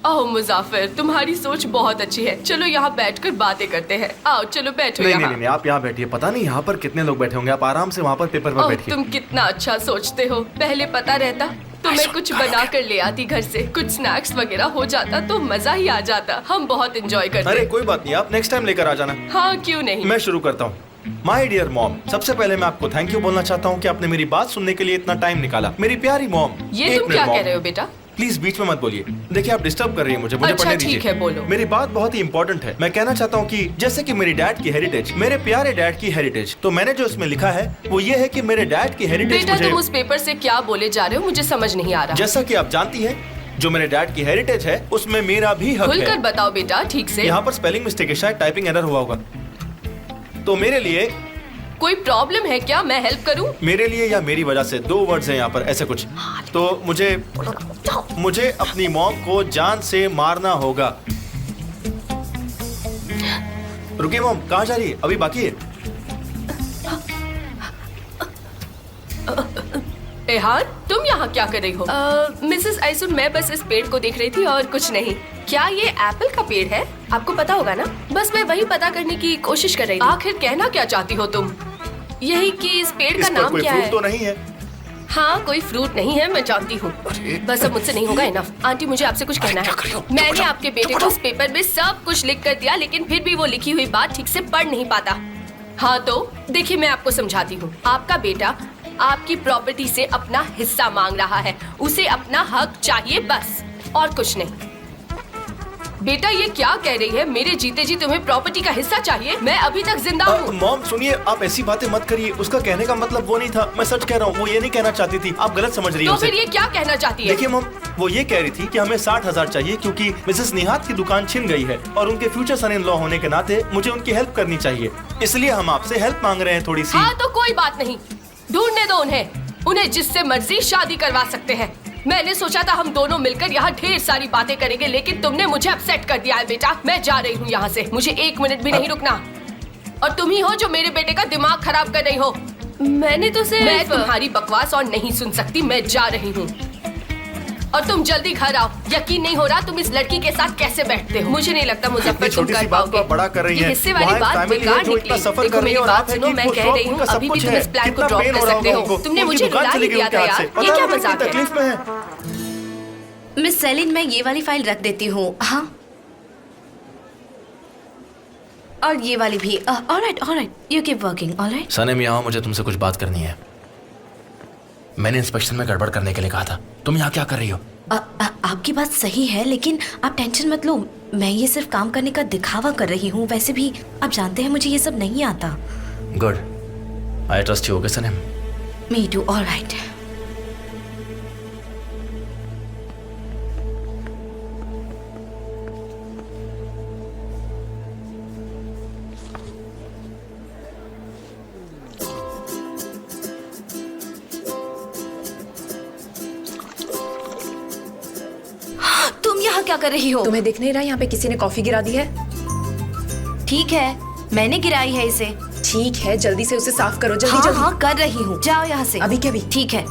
ओह मुजाफिर, तुम्हारी सोच बहुत अच्छी है। चलो यहाँ बैठकर बातें करते हैं। आओ चलो बैठो नहीं यहाँ। नहीं नहीं, आप यहाँ बैठिए। पता नहीं यहाँ पर कितने लोग बैठे होंगे। आप आराम से वहाँ पर पेपर पर ओह बैठिए। तुम कितना अच्छा सोचते हो। पहले पता रहता तो मैं कुछ बना कर ले आती घर से। कुछ स्नैक्स वगैरह हो जाता तो मजा ही आ जाता। हम बहुत एंजॉय करते। अरे कोई बात नहीं, आप नेक्स्ट टाइम लेकर आ जाना। हाँ क्यों नहीं। मैं शुरू करता हूँ। माय डियर मॉम, सबसे पहले मैं आपको थैंक यू बोलना चाहता हूँ कि आपने मेरी बात सुनने के लिए इतना टाइम निकाला। मेरी प्यारी मॉम, ये तुम क्या कह रहे हो बेटा? प्लीज बीच में मत बोलिए। देखिए आप डिस्टर्ब कर रही हैं मुझे अच्छा, पढ़ने दीजिए। ठीक है, बोलो। मेरी बात बहुत ही इंपॉर्टेंट है। मैं कहना चाहता हूँ कि जैसे कि मेरी डैड की हेरिटेज, मेरे प्यारे डैड की हेरिटेज, तो मैंने जो इसमें लिखा है वो ये है कि मेरे डैड की हेरिटेज बेटा मुझे। तुम उस पेपर से क्या बोले जा रहे हो, मुझे समझ नहीं आ रहा। जैसा कि आप जानती हैं, जो मेरे डैड की हेरिटेज है उसमें मेरा भी हक खुलकर है। बताओ बेटा ठीक से। यहाँ पर स्पेलिंग मिस्टेक है, शायद टाइपिंग एरर हुआ होगा। तो मेरे लिए कोई प्रॉब्लम है क्या? मैं हेल्प करूं? मेरे लिए या मेरी वजह से 2 वर्ड्स हैं यहाँ पर, ऐसे कुछ। तो मुझे अपनी मॉम को जान से मारना होगा। रुकिए मॉम, कहाँ जा रही है? अभी बाकी है। एहान, तुम यहाँ क्या कर रही हो? मिसेस आइसुन, मैं बस इस पेड़ को देख रही थी और कुछ नहीं। क्या ये एप्पल का पेड़ है? आपको पता होगा ना। बस मैं वही पता करने की कोशिश कर रही थी। आखिर कहना क्या चाहती हो तुम? यही कि इस पेड़ का नाम कोई क्या फ्रूट है? तो नहीं है? हाँ कोई फ्रूट नहीं है, मैं जानती हूँ। बस अब मुझसे नहीं होगा इनफ। आंटी मुझे आपसे कुछ कहना है। मैंने आपके बेटे को इस पेपर में सब कुछ लिख कर दिया, लेकिन फिर भी वो लिखी हुई बात ठीक से पढ़ नहीं पाता। हाँ तो देखिए मैं आपको समझाती हूँ। आपका बेटा आपकी प्रॉपर्टी से अपना हिस्सा मांग रहा है। उसे अपना हक चाहिए बस, और कुछ नहीं। बेटा ये क्या कह रही है? मेरे जीते जी तुम्हें प्रॉपर्टी का हिस्सा चाहिए? मैं अभी तक जिंदा हूँ। मॉम सुनिए, आप ऐसी बातें मत करिए। उसका कहने का मतलब वो नहीं था। मैं सच कह रहा हूँ, वो ये नहीं कहना चाहती थी। आप गलत समझ रही हैं तो उसे। फिर ये क्या कहना चाहती है? देखिए मॉम, वो ये कह रही थी कि हमें 60,000 चाहिए क्योंकि मिसेस निहात की दुकान छिन गई है और उनके फ्यूचर सन इन लॉ होने के नाते मुझे उनकी हेल्प करनी चाहिए। इसलिए हम आपसे हेल्प मांग रहे हैं थोड़ी सी। हाँ तो कोई बात नहीं, ढूंढने दो उन्हें जिससे मर्जी शादी करवा सकते हैं। मैंने सोचा था हम दोनों मिलकर यहाँ ढेर सारी बातें करेंगे, लेकिन तुमने मुझे अपसेट कर दिया है बेटा। मैं जा रही हूँ यहाँ से, मुझे 1 मिनट भी नहीं रुकना। और तुम ही हो जो मेरे बेटे का दिमाग खराब कर रही हो। मैंने तो सिर्फ मैं तुम्हारी बकवास और नहीं सुन सकती। मैं जा रही हूँ और तुम जल्दी घर आओ। यकीन नहीं हो रहा तुम इस लड़की के साथ कैसे बैठते हो। मुझे नहीं लगता मुजफ्फर तुम कर पाओगे। बड़ा कर रही ये हैं। हिस्से वाली वहाँ बात family है बेकार जो इतना निकली। सफर देखो कर रही मेरी है और बात आप है सुनो, कि मैं वो कह शौक रही हूँ उनका सब अभी भी कुछ तुम है। इस प्लान को कितना ड्रॉप pain कर हो रहा सकते होगा हो। उनको। तुमने उनकी मुझे दुकान रुला चली ही गई दिया उनके था हाथ से। यार। पता ये क्या है वो कितनी मजाक है? तकलीफ में है। मिस सेलिन, मैं ये वाली फाइल रख देती हूँ। हाँ, और ये वाली भी। Alright, you keep working. Alright Sanam, यहाँ मुझे तुमसे कुछ बात करनी है। मैंने इंस्पेक्शन में गड़बड़ करने के लिए कहा था। तुम यहाँ क्या कर रही हो? आपकी बात सही है, लेकिन आप टेंशन मत लो। मैं ये सिर्फ काम करने का दिखावा कर रही हूँ। वैसे भी आप जानते हैं मुझे ये सब नहीं आता। Good, I trust you. Okay Sanam. Me too. Alright. तुम यहाँ क्या कर रही हो? तुम्हें दिख नहीं रहा यहाँ पे किसी ने कॉफी गिरा दी है? ठीक है, मैंने गिराई है इसे। ठीक है, जल्दी से उसे साफ करो। जल्दी हाँ जल्दी। हाँ कर रही हूँ। जाओ यहाँ से। अभी के अभी। ठीक है।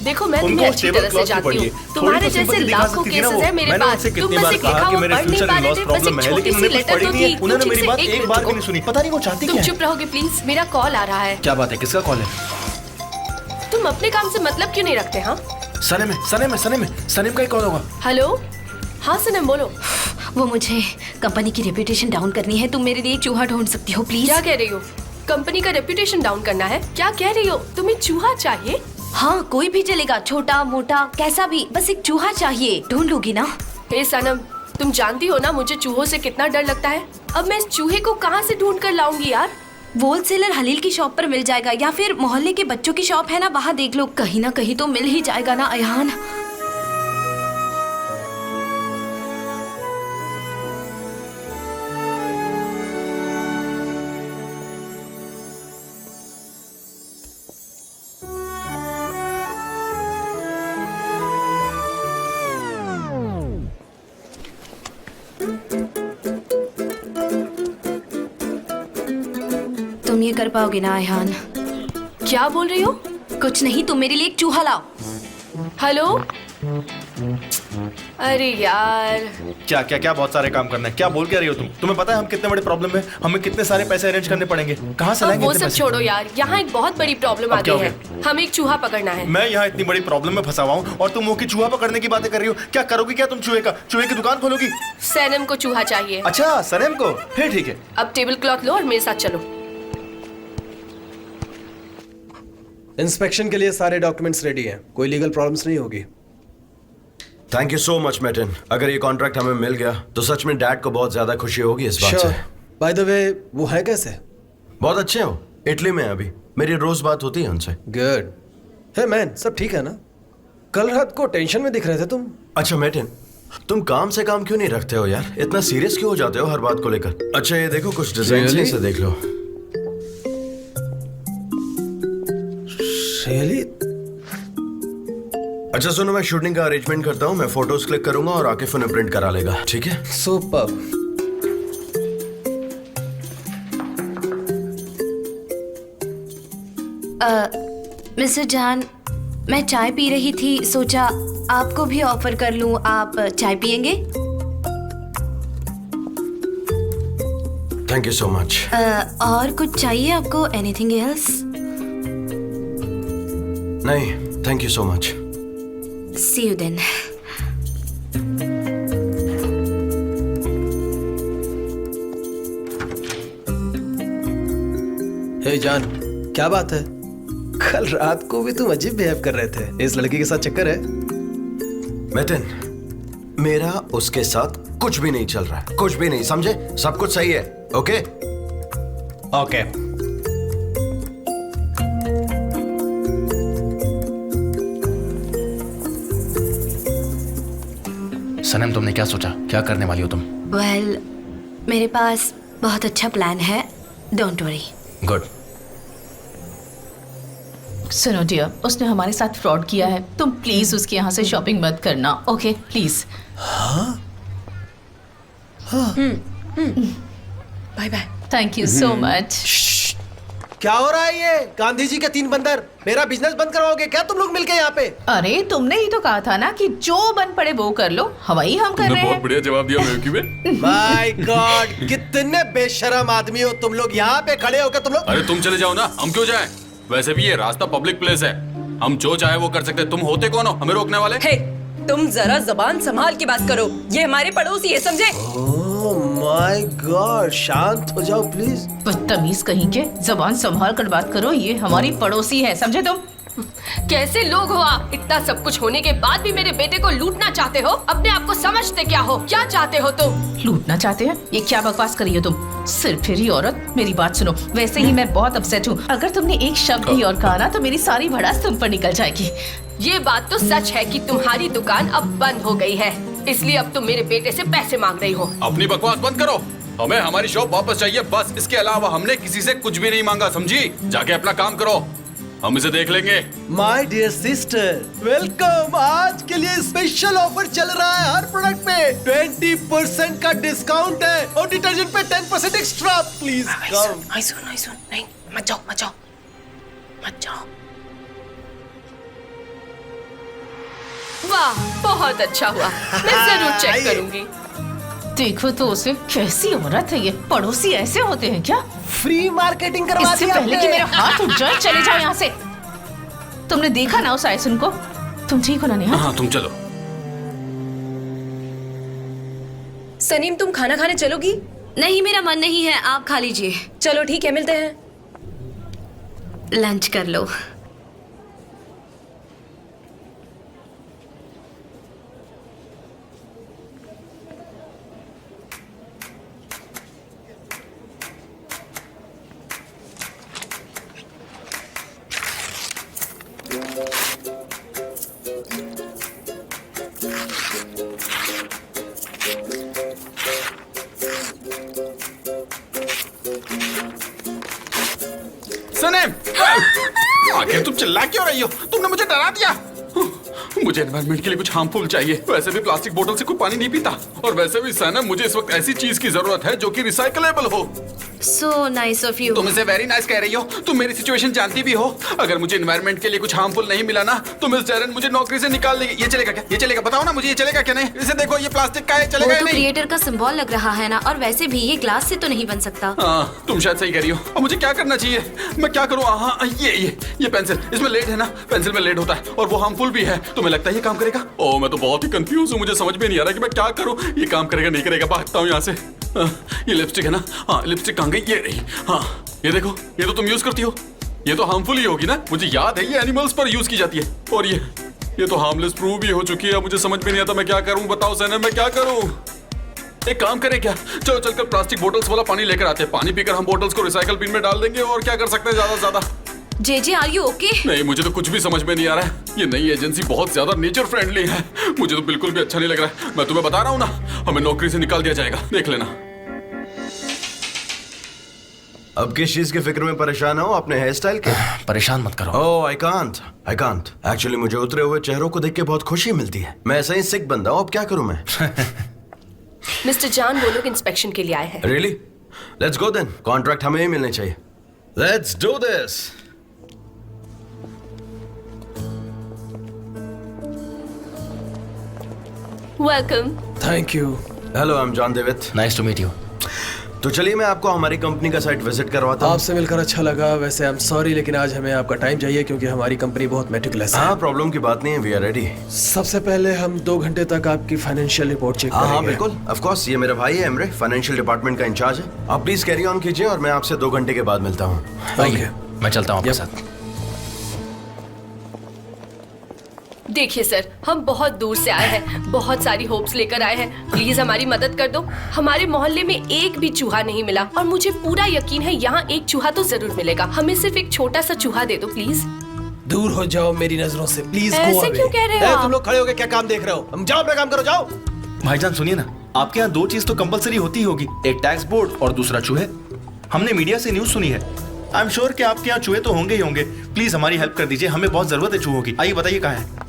देखो मैं तुम्हें अच्छी तरह से जानती हूँ। तुम्हारे जैसे लाखों केसेस है मेरे पास। तुम बस एक लिखा हुआ पढ़ नहीं पा रहे थे। बस एक छोटी सी लेटर तो थी। उन्होंने मेरी बात एक बार भी नहीं सुनी। पता नहीं वो चाहती तुम क्या है। चुप रहोगे प्लीज? मेरा कॉल आ रहा है। क्या बात है? किसका कॉल है? तुम अपने काम से मतलब क्यों नहीं रखते? हाँ सनम का ही कॉल होगा। हेलो, हाँ सनम बोलो। वो मुझे कंपनी की रेपुटेशन डाउन करनी है। तुम मेरे लिए चूहा ढूंढ सकती हो प्लीज? क्या कह रही हो? कंपनी का रेपुटेशन डाउन करना है? क्या कह रही हो? तुम्हें चूहा चाहिए? हाँ, कोई भी चलेगा, छोटा मोटा कैसा भी, बस एक चूहा चाहिए। ढूंढ लूंगी ना? हे सनम, तुम जानती हो ना मुझे चूहों से कितना डर लगता है। अब मैं इस चूहे को कहाँ से ढूंढ कर लाऊंगी यार? होलसेलर हलील की शॉप पर मिल जाएगा, या फिर मोहल्ले के बच्चों की शॉप है ना, वहाँ देख लो। कहीं ना कहीं तो मिल ही जाएगा ना अयान। ये कर पाओगे ना अयहान? क्या बोल रही हो? कुछ नहीं, तुम मेरे लिए एक चूहा लाओ। हेलो? अरे यार, क्या क्या क्या बहुत सारे काम करना है। क्या बोल क्या रही हो तुम? तुम्हें पता है हम कितने बड़े प्रॉब्लम में, हमें कितने सारे पैसे अरेंज करने पड़ेंगे। कहाँ से अब लाएंगे वो इतने सब पैसे? छोड़ो यार, यहाँ एक बहुत बड़ी प्रॉब्लम आ अब क्या गई हो है। हमें एक चूहा पकड़ना है। मैं यहाँ इतनी बड़ी प्रॉब्लम में फंसा हुआ हूँ और तुम मुंह की चूहा पकड़ने की बातें कर रही हो। क्या करोगी क्या तुम? चूहे की दुकान खोलोगी? सैनम को चूहा चाहिए। अच्छा, सनम को? फिर ठीक है। अब टेबल क्लॉथ लो और मेरे साथ चलो। इंस्पेक्शन के लिए सारे डॉक्यूमेंट्स रेडी हैं, कोई लीगल प्रॉब्लम्स नहीं होगी। Thank you so much mate in. अगर ये कॉन्ट्रैक्ट हमें मिल गया तो सच में डैड को बहुत ज्यादा खुशी होगी इस बात से। बाय द वे, वो है कैसे? बहुत अच्छे हो, इटली में है अभी, मेरी रोज बात होती है उनसे। गुड। हे मैन, सब ठीक है ना? कल रात को टेंशन में दिख रहे थे तुम। अच्छा मेटिन, तुम काम से काम क्यों नहीं रखते हो यार? इतना सीरियस क्यों हो जाते हो हर बात को लेकर? अच्छा ये देखो, कुछ डिजाइन Really? से देख लो। रियली? अच्छा सुनो, मैं शूटिंग का अरेंजमेंट करता हूँ, मैं फोटोज क्लिक करूंगा और आके उन्हें प्रिंट करा लेगा, ठीक है? सुपर। मिस्टर जान, मैं चाय पी रही थी, सोचा आपको भी ऑफर कर लूं। आप चाय पियेंगे? Thank you so much. और कुछ चाहिए आपको? Anything else? नहीं, thank you so much. See you then. Hey जान, क्या बात है? कल रात को भी तुम अजीब बिहेव कर रहे थे। इस लड़की के साथ चक्कर है? मेटिन, मेरा उसके साथ कुछ भी नहीं चल रहा है, कुछ भी नहीं, समझे? सब कुछ सही है, ओके? ओके। सनम, तुमने क्या सोचा? क्या करने वाली हो तुम? वेल, मेरे पास बहुत अच्छा प्लान है। Don't worry. गुड। सुनो डियर, उसने हमारे साथ फ्रॉड किया है। तुम प्लीज उसके यहाँ से शॉपिंग मत करना, okay? Please. Bye bye. Thank you so much. क्या हो रहा है ये? गांधी जी के 3 बंदर, मेरा बिजनेस बंद करवाओगे क्या तुम लोग मिलके यहाँ पे? अरे तुमने ही तो कहा था ना कि जो बन पड़े वो कर लो, हवाई हम कर रहे बहुत हैं। बढ़िया जवाब दिया बेवकी में। माय गॉड, कितने बेशरम आदमी हो तुम लोग। यहाँ पे खड़े होकर तुम लोग। अरे तुम चले जाओ ना, हम क्यों जाएं? वैसे भी ये रास्ता पब्लिक प्लेस है, हम जो चाहे वो कर सकते हैं। तुम होते कौन हो हमें रोकने वाले? हे, तुम जरा जबान संभाल के बात करो, ये हमारे पड़ोसी है, समझे? ओह माय गॉड, शांत हो जाओ प्लीज। बदतमीज कहीं के, जबान संभाल कर बात करो, ये हमारी पड़ोसी है, समझे तुम? कैसे लोग हो आप? इतना सब कुछ होने के बाद भी मेरे बेटे को लूटना चाहते हो? अपने आप को समझते क्या हो? क्या चाहते हो तुम? लूटना चाहते हैं? ये क्या बकवास करी हो तुम? सिर्फ फिरी औरत, मेरी बात सुनो। वैसे ही मैं बहुत अपसेट हूँ। अगर तुमने एक शब्द भी और कहा ना तो मेरी सारी भड़ास तुम पर निकल जाएगी। ये बात तो सच है कि तुम्हारी दुकान अब बंद हो गई है, इसलिए अब तुम मेरे बेटे से पैसे मांग रही हो। अपनी बकवास बंद करो, हमें हमारी शॉप वापस चाहिए बस। इसके अलावा हमने किसी से कुछ भी नहीं मांगा, समझी? जाके अपना काम करो, हम इसे देख लेंगे। My dear sister, welcome. आज के लिए स्पेशल ऑफर चल रहा है, हर प्रोडक्ट पे 20% का डिस्काउंट है और डिटर्जेंट पे 10% एक्स्ट्रा। Please come. नहीं, मत जाओ, मत जाओ, मत जाओ। वाह, बहुत अच्छा हुआ, मैं जरूर चेक करूंगी। देखो तो उसे, कैसी औरत है ये। पड़ोसी ऐसे होते हैं क्या? फ्री मार्केटिंग करवा इससे दी पहले आपने। कि मेरा हाथ उठ जाए, चले जाओ यहाँ से। तुमने देखा ना उस आयसन को? तुम ठीक हो ना नेहा? हाँ तुम चलो। सनीम, तुम खाना खाने चलोगी? नहीं, मेरा मन नहीं है, आप खा लीजिए। चलो ठीक है, मिलते हैं। लंच कर लो। सनेम, आखिर तुम चिल्ला क्यों रही हो? तुमने मुझे डरा दिया। मुझे एनवायरनमेंट के लिए कुछ हार्मफुल चाहिए। वैसे भी प्लास्टिक बोतल से कोई पानी नहीं पीता, और वैसे भी सनम मुझे इस वक्त ऐसी चीज की जरूरत है जो कि रिसाइकलेबल हो। So nice of you. तुम इसे वेरी नाइस कह रही हो, तुम मेरी सिचुएशन जानती भी हो। अगर मुझे एनवायरनमेंट के लिए कुछ हार्मफुल नहीं मिला ना तो मिस डेरन मुझे नौकरी से निकाल देगी। ये चलेगा क्या? ये चलेगा? बताओ ना मुझे, ये चलेगा क्या नहीं? इसे देखो, ये प्लास्टिक का है, चलेगा वो या तो नहीं? क्रिएटर का सिंबल लग रहा है ना, और वैसे भी ये ग्लास से तो नहीं बन सकता। हाँ, तुम शायद सही कह रही हो। अब मुझे क्या करना चाहिए? मैं क्या करूँ? हाँ, ये पेंसिल, इसमें लेड है ना, पेंसिल में लेड होता है और वो हार्मफुल भी है। तुम्हें लगता है ये काम करेगा? ओह, मैं तो बहुत ही कंफ्यूज हूँ, मुझे समझ में नहीं आ रहा कि मैं क्या करूँ। ये काम करेगा नहीं करेगा? भागता हूँ यहाँ से। ये लिपस्टिक है ना? हाँ, लिपस्टिक कहाँ गई? ये रही। हाँ, ये देखो, ये तो तुम यूज करती हो। ये तो हार्मफुल ही होगी ना? मुझे याद है ये एनिमल्स पर यूज की जाती है, और ये तो हार्मलेस प्रूव भी हो चुकी है। मुझे समझ में नहीं आता मैं क्या करूँ। बताओ सैनम, मैं क्या करूँ? एक काम करें क्या, चलो चलकर प्लास्टिक बोतल्स वाला पानी लेकर आते हैं। पानी पीकर हम बोतल्स को रिसाइकल बिन में डाल देंगे, और क्या कर सकते हैं ज्यादा से ज्यादा। जे आर यू ओके? नहीं, मुझे तो कुछ भी समझ में नहीं आ रहा है। ये नई एजेंसी बहुत ज्यादा नेचर फ्रेंडली है, मुझे तो बिल्कुल भी अच्छा नहीं लग रहा है। मैं तुम्हें बता रहा हूँ ना, हमें नौकरी से निकाल दिया जाएगा, देख लेना। अब किस चीज की फिक्र में परेशान हो? अपने हेयर स्टाइल के? परेशान मत करो। ओह, आई कांट एक्चुअली मुझे उतरे हुए चेहरों को देख के बहुत खुशी मिलती है। मैं ऐसा ही सिक बंदा हूँ, अब क्या करूँ मैं? मिस्टर जान, वो लोग इंस्पेक्शन के लिए आए हैं। Really? Let's go then. Contract हमें ही मिलने चाहिए। Let's do this. Welcome. Thank you. Hello, I am John Devitt. Nice to meet you. तो चलिए मैं आपको हमारी कंपनी का साइट विजिट करवाता हूँ। आपसे मिलकर अच्छा लगा। वैसे आई एम सॉरी, लेकिन आज हमें आपका टाइम चाहिए क्योंकि हमारी कंपनी बहुत मेटिकुलस है। हाँ, प्रॉब्लम की बात नहीं है, वी आर रेडी। सबसे पहले हम 2 घंटे तक आपकी फाइनेंशियल रिपोर्ट चेक हाँ करेंगे। बिल्कुल, ऑफ कोर्स। ये मेरा भाई है एमरे, फाइनेंशियल डिपार्टमेंट का इंचार्ज है। आप प्लीज कैरी ऑन कीजिए और मैं आपसे 2 घंटे के बाद मिलता हूँ। ओके। मैं चलता हूँ आपके Yep. साथ। देखिए सर, हम बहुत दूर से आए हैं, बहुत सारी होप्स लेकर आए हैं। प्लीज हमारी मदद कर दो। हमारे मोहल्ले में एक भी चूहा नहीं मिला, और मुझे पूरा यकीन है यहाँ एक चूहा तो जरूर मिलेगा। हमें सिर्फ एक छोटा सा चूहा दे दो प्लीज। दूर हो जाओ मेरी नजरों से, प्लीज। ऐसे क्यों कह रहे हो आप? तुम लोग खड़े होकर क्या काम देख रहे हो? हम जाओ, अपना काम करो, जाओ। भाईजान सुनिए ना, आपके यहाँ 2 चीज तो कंपलसरी होती ही होगी, एक टैक्स बोर्ड और दूसरा चूहे। हमने मीडिया से न्यूज सुनी है। आई एम श्योर कि आपके यहाँ चूहे तो होंगे ही होंगे। प्लीज हमारी हेल्प कर दीजिए, हमें बहुत जरूरत है चूहों की। आइए बताइए कहाँ है।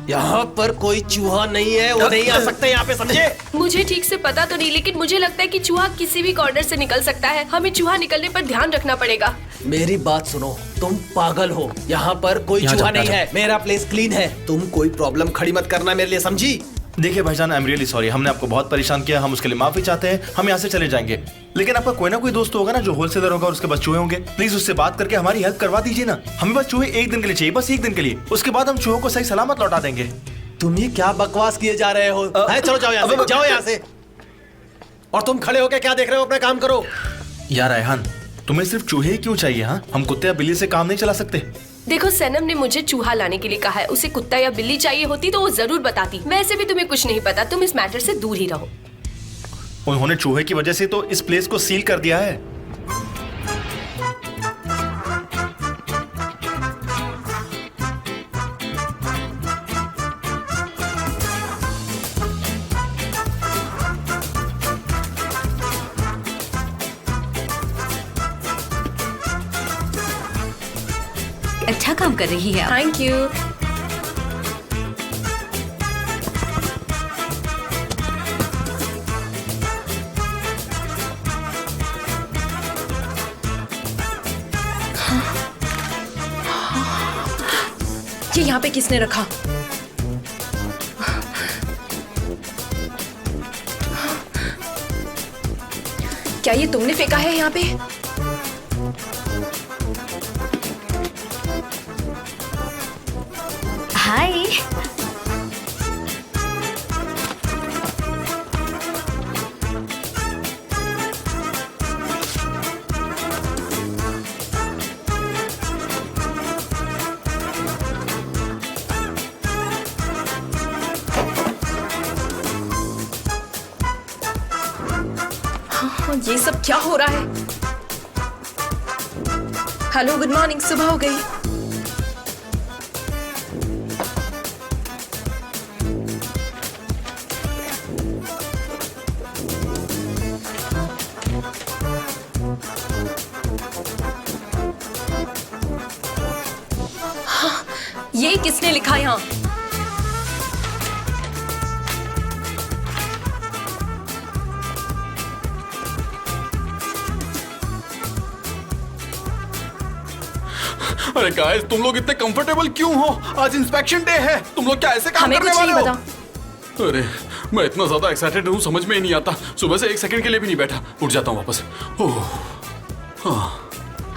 यहाँ पर कोई चूहा नहीं है, वो नहीं आ सकते यहाँ पे, समझे? मुझे ठीक से पता तो नहीं, लेकिन मुझे लगता है कि चूहा किसी भी कॉर्नर से निकल सकता है। हमें चूहा निकलने पर ध्यान रखना पड़ेगा। मेरी बात सुनो, तुम पागल हो। यहाँ पर कोई यहाँ चूहा जाओ, नहीं यहाँ है। मेरा प्लेस क्लीन है। तुम कोई प्रॉब्लम खड़ी मत करना मेरे लिए, समझी? देखिए भाईजान, आई एम रियली सॉरी, हमने आपको बहुत परेशान किया। हम उसके लिए माफी चाहते हैं। हम यहाँ से चले जाएंगे, लेकिन आपका कोई ना कोई दोस्त होगा ना जो होलसेलर होगा और उसके पास चूहे होंगे। प्लीज उससे बात करके हमारी हेल्प करवा दीजिए ना। हमें बस चूहे 1 दिन के लिए चाहिए, बस 1 दिन के लिए। उसके बाद हम चूहों को सही सलामत लौटा देंगे। तुम ये क्या बकवास किए जा रहे हो? चलो जाओ यहाँ से, जाओ यहाँ से। और तुम खड़े होकर क्या देख रहे हो? अपना काम करो। यार रायहान, तुम्हें सिर्फ चूहे ही क्यों चाहिए? हाँ, हम कुत्ते या बिल्ली से काम नहीं चला सकते। देखो, सनम ने मुझे चूहा लाने के लिए कहा है। उसे कुत्ता या बिल्ली चाहिए होती तो वो जरूर बताती। वैसे भी तुम्हें कुछ नहीं पता, तुम इस मैटर से दूर ही रहो। उन्होंने चूहे की वजह से तो इस प्लेस को सील कर दिया है। अच्छा काम कर रही है आप। Thank you. ये यहाँ पे किसने रखा? क्या ये तुमने फेंका है यहाँ पे? हाय। ये सब क्या हो रहा है? Hello, good morning. सुबह हो गई। ये किसने लिखा यहाँ? अरे गाइस, तुम लोग इतने कंफर्टेबल क्यों हो? आज इंस्पेक्शन डे है, तुम लोग क्या ऐसे काम हमें करने कुछ वाले नहीं हो? पता। अरे मैं इतना ज्यादा एक्साइटेड हूँ, समझ में ही नहीं आता। सुबह से एक सेकंड के लिए भी नहीं बैठा। उठ जाता हूँ वापस। ओह, हाँ।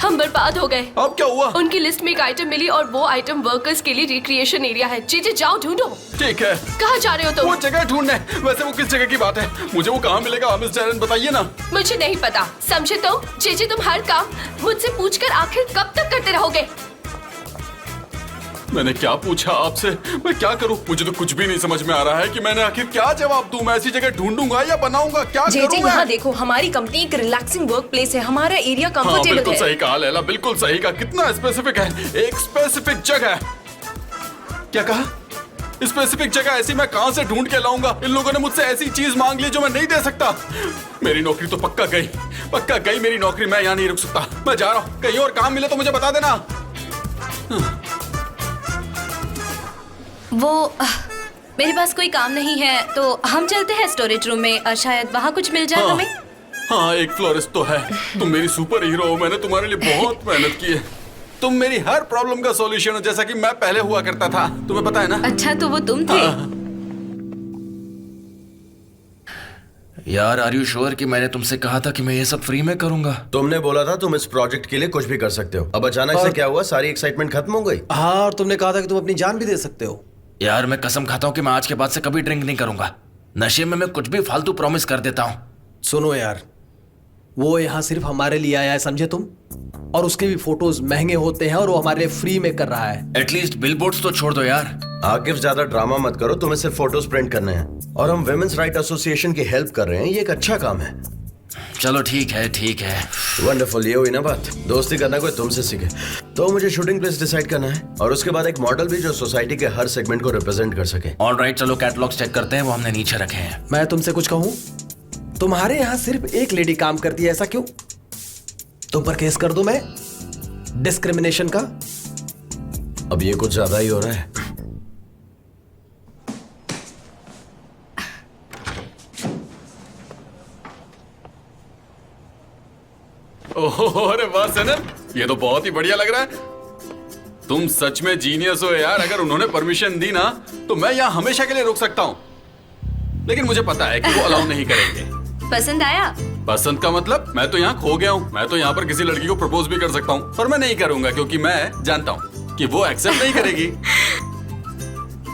हम बर्बाद हो गए। अब क्या हुआ? उनकी लिस्ट में एक आइटम मिली और वो आइटम वर्कर्स के लिए रिक्रिएशन एरिया है। जीजी जाओ ढूंढो। ठीक है। कहाँ जा रहे हो तुम? वो जगह ढूंढने। वैसे वो किस जगह की बात है? मुझे वो कहाँ मिलेगा मिस डैरेन, बताइए ना। मुझे नहीं पता, समझे तुम? जीजी तुम हर काम मुझसे पूछकर आखिर कब तक करते रहोगे? मैंने क्या पूछा आपसे? मैं क्या करूं? मुझे तो कुछ भी नहीं समझ में आ रहा है कि मैंने आखिर क्या जवाब दूं। मैं ऐसी जगह ढूंढूंगा या बनाऊंगा? क्या जे करूं मैं? यहाँ देखो, हमारी कंपनी एक रिलैक्सिंग वर्क प्लेस है। हमारा एरिया हाँ, कंफर्टेबल बिल्कुल है। सही कहा लैला, बिल्कुल सही कहा। कितना स्पेसिफिक है, एक स्पेसिफिक जगह। क्या कहा? स्पेसिफिक जगह ऐसी मैं कहां से ढूंढ के लाऊंगा? इन लोगों ने मुझसे ऐसी चीज मांग ली जो मैं नहीं दे सकता। मेरी नौकरी तो पक्का गई मेरी नौकरी। मैं यहाँ नहीं रुक सकता, मैं जा रहा हूँ। कहीं और काम मिले तो मुझे बता देना। मेरे पास कोई काम नहीं है तो हम चलते हैं स्टोरेज रूम में, शायद वहाँ कुछ मिल जाए हमें। हाँ, एक फ्लोरिस्ट तो है। तुम मेरी सुपर हीरो हो, मैंने तुम्हारे लिए बहुत मेहनत की है। तुम मेरी हर प्रॉब्लम का सॉल्यूशन हो, जैसा कि मैं पहले हुआ करता था। तुम्हें पता है ना? अच्छा, तो वो तुम थे? यार आर यू श्योर कि मैंने तुमसे कहा था कि मैं ये सब फ्री में करूंगा? तुमने बोला था तुम इस प्रोजेक्ट के लिए कुछ भी कर सकते हो। अब अचानक से क्या हुआ? सारी एक्साइटमेंट खत्म हो गई। हाँ, और तुमने कहा था कि तुम अपनी जान भी दे सकते हो। यार मैं कसम खाता हूँ कि मैं आज के बाद से कभी ड्रिंक नहीं करूंगा। नशे में मैं कुछ भी फालतू प्रॉमिस कर देता हूँ। सुनो यार, वो यहाँ सिर्फ हमारे लिए आया है, समझे तुम? और उसके भी फोटोज महंगे होते हैं और वो हमारे लिए फ्री में कर रहा है। एटलीस्ट बिलबोर्ड्स तो छोड़ दो यार। आकिफ, ज्यादा ड्रामा मत करो। तुम्हें सिर्फ फोटोज प्रिंट करने हैं और हम विमेंस राइट एसोसिएशन की हेल्प कर रहे हैं। ये एक अच्छा काम है। चलो ठीक है। वंडरफुल, ये हुई ना बात। दोस्ती करना कोई तुमसे सीखे। तो मुझे शूटिंग प्लेस डिसाइड करना है और उसके बाद एक मॉडल भी जो सोसाइटी के हर सेगमेंट को रिप्रेजेंट कर सके। ऑलराइट, चलो कैटलॉग्स चेक करते हैं, वो हमने नीचे रखे हैं। मैं तुमसे कुछ कहूँ? तुम्हारे यहाँ सिर्फ एक लेडी काम करती है, ऐसा क्यों? तुम पर केस कर दूं मैं डिस्क्रिमिनेशन का? अब ये कुछ ज्यादा ही हो रहा है। ओह, अरे वाह सनम, ये तो बहुत ही बढ़िया लग रहा है। तुम सच में जीनियस हो यार। अगर उन्होंने परमिशन दी ना तो मैं यहाँ हमेशा के लिए रुक सकता हूँ, लेकिन मुझे पता है कि वो अलाउ नहीं करेंगे। पसंद आया? पसंद का मतलब? मैं तो यहाँ खो गया हूँ। मैं तो यहाँ पर किसी लड़की को प्रपोज भी कर सकता हूँ, पर मैं नहीं करूंगा क्योंकि मैं जानता हूँ कि वो एक्सेप्ट नहीं करेगी।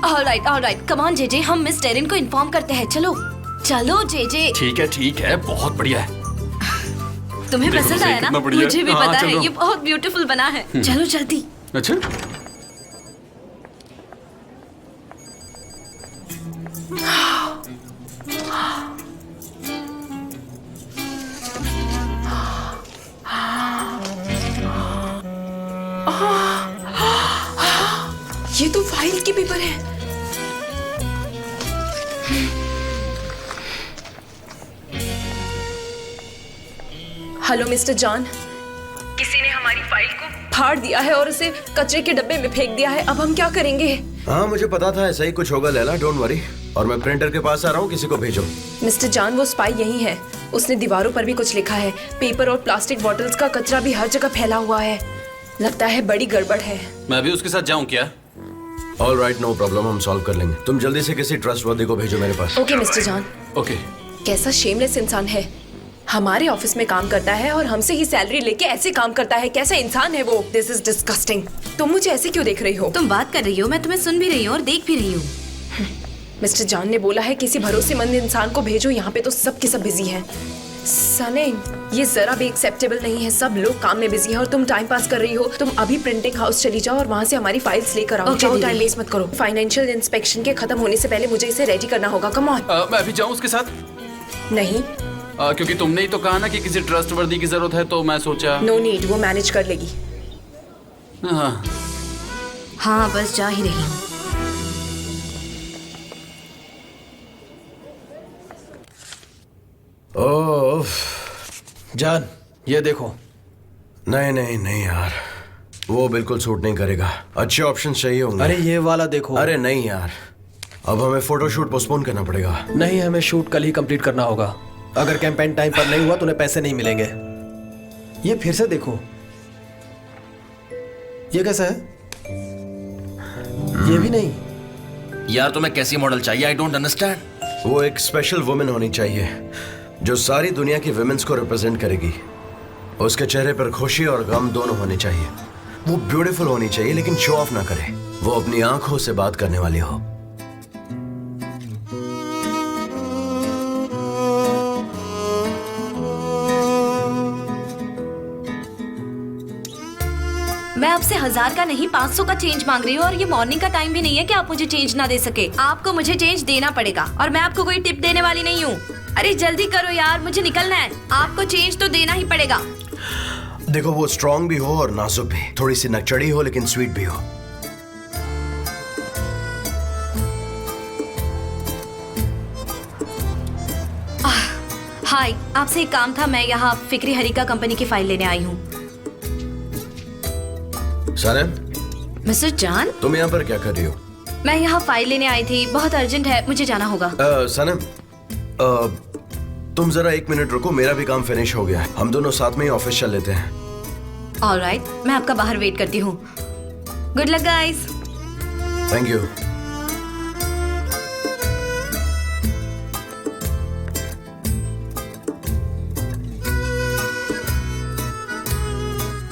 ऑलराइट, कम ऑन जेजे, हम मिस डेरिन को इन्फॉर्म करते हैं। चलो जेजे। ठीक है, बहुत बढ़िया है। तुम्हें देखो पसंद तो सही, आया ना? कितना बढ़िया है। मुझे भी हाँ, पता चलो। है, ये बहुत ब्यूटीफुल बना है। चलो जल्दी। अच्छा, ये तो फाइल के पेपर है। हेलो मिस्टर जॉन, किसी ने हमारी फाइल को फाड़ दिया है और उसे कचरे के डब्बे में फेंक दिया है। अब हम क्या करेंगे? हाँ, मुझे पता था ऐसा ही कुछ होगा लैला, डोंट वरी। और मैं प्रिंटर के पास आ रहा हूँ, किसी को भेजो। मिस्टर जॉन, वो स्पाई यही है। उसने दीवारों पर भी कुछ लिखा है। पेपर और प्लास्टिक बॉटल्स का कचरा भी हर जगह फैला हुआ है। लगता है बड़ी गड़बड़ है। मैं भी उसके साथ जाऊँ क्या? ऑलराइट, नो प्रॉब्लम, हम सॉल्व कर लेंगे। तुम जल्दी से किसी ट्रस्टवर्दी को भेजो मेरे पास। Okay mister John. ओके। कैसा शेमलेस इंसान है। हमारे ऑफिस में काम करता है और हमसे ही सैलरी लेके ऐसे काम करता है। कैसा इंसान है वो? This is disgusting. तुम मुझे ऐसे क्यों देख रही हो? तुम बात कर रही हो, मैं तुम्हें सुन भी रही हूँ और देख भी रही हूँ। मिस्टर जॉन ने बोला है किसी भरोसेमंद इंसान को भेजो। यहाँ पे तो सब के सब बिजी हैं। सने, ये जरा भी एक्सेप्टेबल नहीं है। सब लोग काम में बिजी हैं और तुम टाइम पास कर रही हो। तुम अभी प्रिंटिंग हाउस चली जाओ और वहाँ से हमारी फाइल्स लेकर आओ। Okay, टाइम वेस्ट मत करो। फाइनेंशियल इंस्पेक्शन के खत्म होने से पहले मुझे इसे रेडी करना होगा। Come on. मैं अभी जाऊँ उसके साथ? नहीं, क्योंकि तुमने ही तो कहा ना कि किसी ट्रस्टवर्दी की जरूरत है, तो मैं सोचा। नो नीड, वो मैनेज कर लेगी। हाँ, बस जा ही रही हूँ। ओह जान, ये देखो। नहीं यार, वो बिल्कुल सूट नहीं करेगा। अच्छे ऑप्शन चाहिए होंगे। अरे ये वाला देखो। अरे नहीं यार, अब हमें फोटोशूट पोस्टपोन करना पड़ेगा। नहीं, हमें शूट कल ही कंप्लीट करना होगा। अगर कैंपेन टाइम पर नहीं हुआ तो उन्हें पैसे नहीं मिलेंगे। ये फिर से देखो। ये कैसा है? ये भी नहीं। यार तुम्हें कैसी मॉडल चाहिए? I don't understand. वो एक स्पेशल वुमेन होनी चाहिए जो सारी दुनिया की विमेंस को रिप्रेजेंट करेगी। उसके चेहरे पर खुशी और गम दोनों होने चाहिए। वो ब्यूटीफुल होनी चाहिए लेकिन शो ऑफ ना करे। वो अपनी आंखों से बात करने वाली हो। मैं आपसे 1000 का नहीं 500 का चेंज मांग रही हूँ और ये मॉर्निंग का टाइम भी नहीं है कि आप मुझे चेंज ना दे सके। आपको मुझे चेंज देना पड़ेगा और मैं आपको कोई टिप देने वाली नहीं हूँ। अरे जल्दी करो यार, मुझे निकलना है। आपको चेंज तो देना ही पड़ेगा। देखो वो स्ट्रांग भी हो और नाजुक भी, थोड़ी सी नकचड़ी हो लेकिन स्वीट भी हो। हाय, आपसे एक काम था। मैं यहाँ फिक्री हरिका कंपनी की फाइल लेने आई हूँ। सनम, मिस्टर जान, तुम यहाँ पर क्या कर रही हो? मैं यहाँ फाइल लेने आई थी। बहुत अर्जेंट है, मुझे जाना होगा। सनम, तुम जरा 1 मिनट रुको, मेरा भी काम फिनिश हो गया है। हम दोनों साथ में ही ऑफिस चल लेते हैं। ऑलराइट, मैं आपका बाहर वेट करती हूँ। Good luck guys. Thank you.